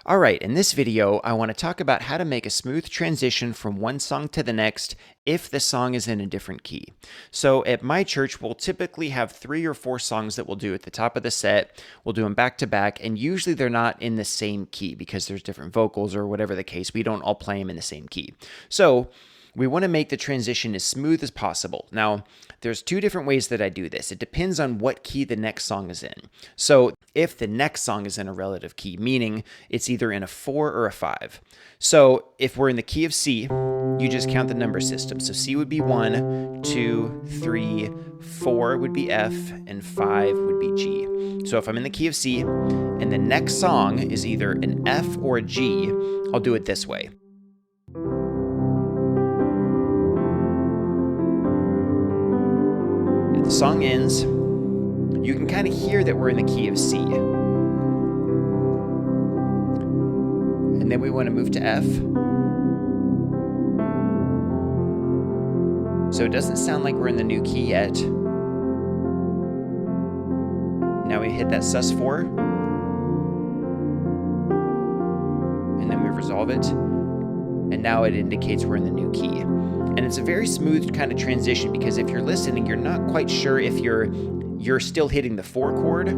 All right, in this video, I want to talk about how to make a smooth transition from one song to the next if the song is in a different key. So at my church, we'll typically have 3 or 4 songs that we'll do at the top of the set. We'll do them back to back, and usually they're not in the same key because there's different vocals or whatever the case. We don't all play them in the same key. So we want to make the transition as smooth as possible. Now, there's 2 different ways that I do this. It depends on what key the next song is in. So if the next song is in a relative key, meaning it's either in a 4 or a 5. So if we're in the key of C, you just count the number system. So C would be 1, 2, 3, 4 would be F, and 5 would be G. So if I'm in the key of C and the next song is either an F or a G, I'll do it this way. If the song ends, you can kind of hear that we're in the key of C. And then we want to move to F. So it doesn't sound like we're in the new key yet. Now we hit that sus4. And then we resolve it. And now it indicates we're in the new key. And it's a very smooth kind of transition because if you're listening, you're not quite sure if you're still hitting the 4 chord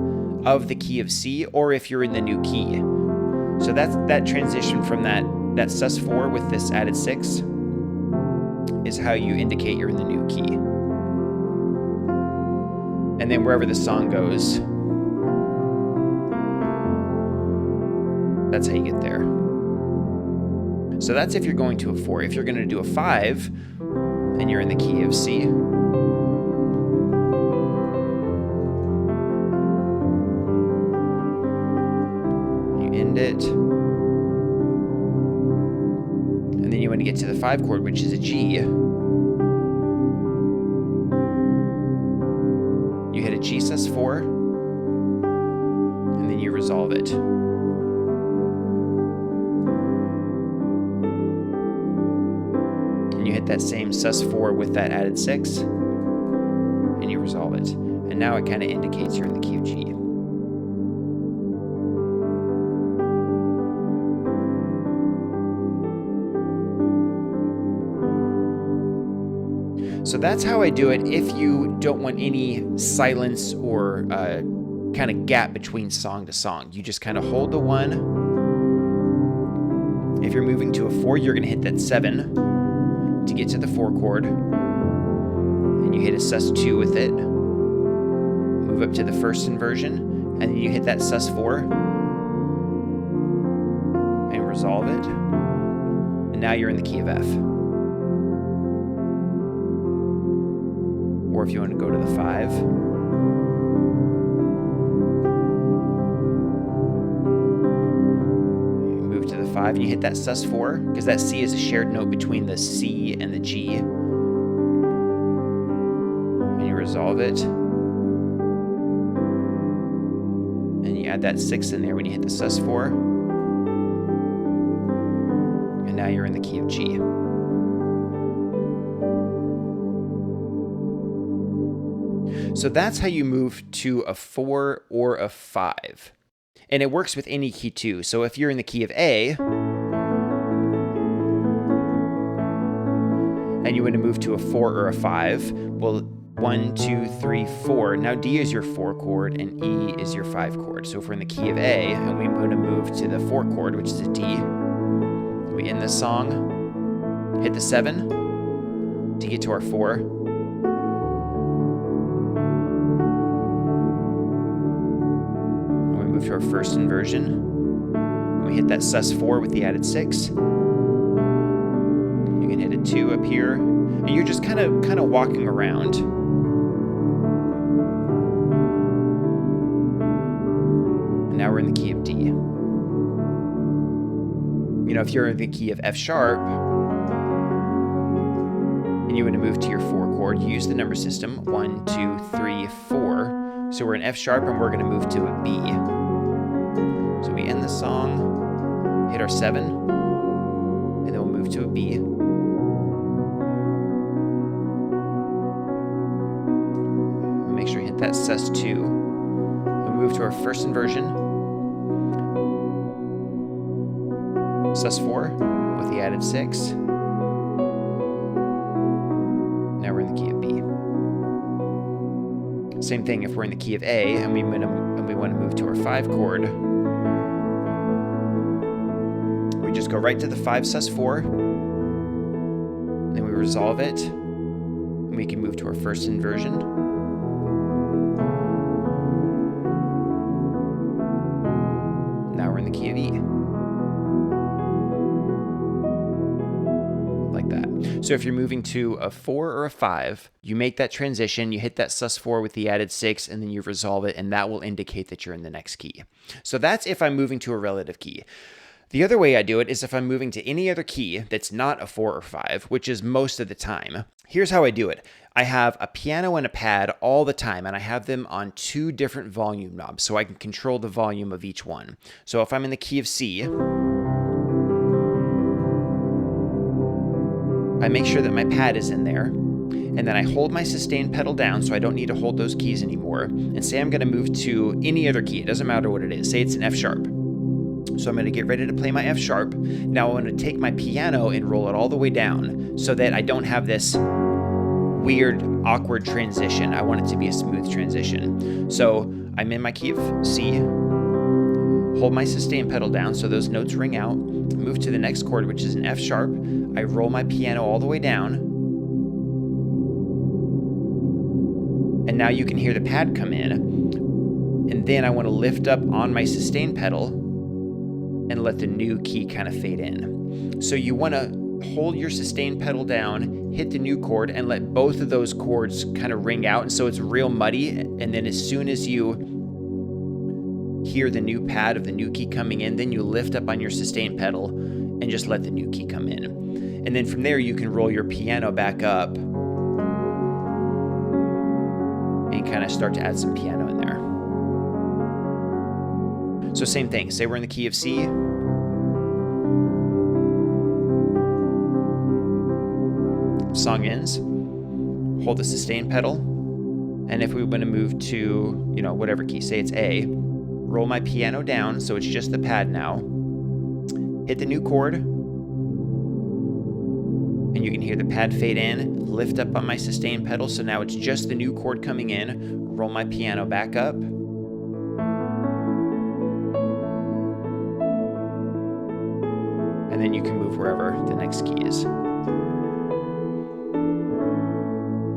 of the key of C or if you're in the new key. So that transition from that sus4 with this added 6 is how you indicate you're in the new key. And then wherever the song goes, that's how you get there. So that's if you're going to a 4. If you're going to do a 5 and you're in the key of C, end it, and then you want to get to the 5 chord, which is a G. You hit a G sus4, and then you resolve it. And you hit that same sus4 with that added 6, and you resolve it. And now it kind of indicates you're in the key of G. So that's how I do it if you don't want any silence or kind of gap between song to song. You just kind of hold the 1. If you're moving to a 4, you're going to hit that 7 to get to the 4 chord. And you hit a sus2 with it. Move up to the first inversion. And then you hit that sus4. And resolve it. And now you're in the key of F. Or if you want to go to the 5, you move to the 5 and you hit that sus4, because that C is a shared note between the C and the G. And you resolve it. And you add that 6 in there when you hit the sus4. And now you're in the key of G. So that's how you move to a 4 or a 5. And it works with any key too. So if you're in the key of A, and you want to move to a 4 or a 5, well, 1, 2, 3, 4. Now D is your 4 chord and E is your 5 chord. So if we're in the key of A and we want to move to the 4 chord, which is a D, we end the song, hit the 7 to get to our 4. Move to our first inversion. And we hit that sus4 with the added 6. You can hit a 2 up here, and you're just kind of walking around. And now we're in the key of D. You know, if you're in the key of F sharp and you want to move to your 4 chord, you use the number system 1, 2, 3, 4. So we're in F sharp and we're going to move to a B. So we end the song, hit our 7, and then we'll move to a B. Make sure you hit that sus2. We'll move to our first inversion. sus4 with the added 6. Now we're in the key of B. Same thing if we're in the key of A and we want to move to our 5 chord. We just go right to the 5 sus4. Then we resolve it. And we can move to our first inversion. Now we're in the key of E. Like that. So if you're moving to a 4 or a 5, you make that transition, you hit that sus4 with the added 6, and then you resolve it, and that will indicate that you're in the next key. So that's if I'm moving to a relative key. The other way I do it is if I'm moving to any other key that's not a 4 or 5, which is most of the time. Here's how I do it. I have a piano and a pad all the time, and I have them on 2 different volume knobs, so I can control the volume of each one. So if I'm in the key of C, I make sure that my pad is in there, and then I hold my sustain pedal down so I don't need to hold those keys anymore, and say I'm going to move to any other key. It doesn't matter what it is. Say it's an F sharp. So I'm going to get ready to play my F sharp. Now I'm going to take my piano and roll it all the way down so that I don't have this weird, awkward transition. I want it to be a smooth transition. So I'm in my key of C, hold my sustain pedal down so those notes ring out, move to the next chord, which is an F sharp. I roll my piano all the way down. And now you can hear the pad come in. And then I want to lift up on my sustain pedal and let the new key kind of fade in. So you want to hold your sustain pedal down, hit the new chord, and let both of those chords kind of ring out. And so it's real muddy. And then as soon as you hear the new pad of the new key coming in, then you lift up on your sustain pedal and just let the new key come in. And then from there, you can roll your piano back up and kind of start to add some piano in there. So same thing, say we're in the key of C. Song ends, hold the sustain pedal, and if we want to move to, whatever key, say it's A, roll my piano down so it's just the pad now, hit the new chord, and you can hear the pad fade in, lift up on my sustain pedal, so now it's just the new chord coming in, roll my piano back up, and then you can move wherever the next key is.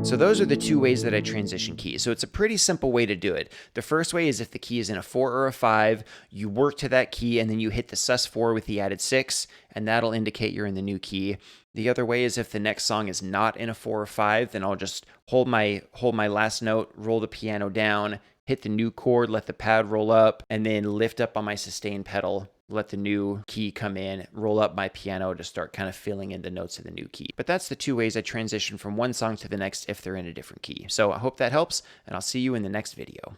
So those are the 2 ways that I transition keys. So it's a pretty simple way to do it. The first way is if the key is in a 4 or a 5, you work to that key and then you hit the sus4 with the added 6, and that'll indicate you're in the new key. The other way is if the next song is not in a 4 or 5, then I'll just hold my last note, roll the piano down, hit the new chord, let the pad roll up, and then lift up on my sustain pedal, let the new key come in, roll up my piano to start kind of filling in the notes of the new key. But that's the 2 ways I transition from one song to the next if they're in a different key. So I hope that helps, and I'll see you in the next video.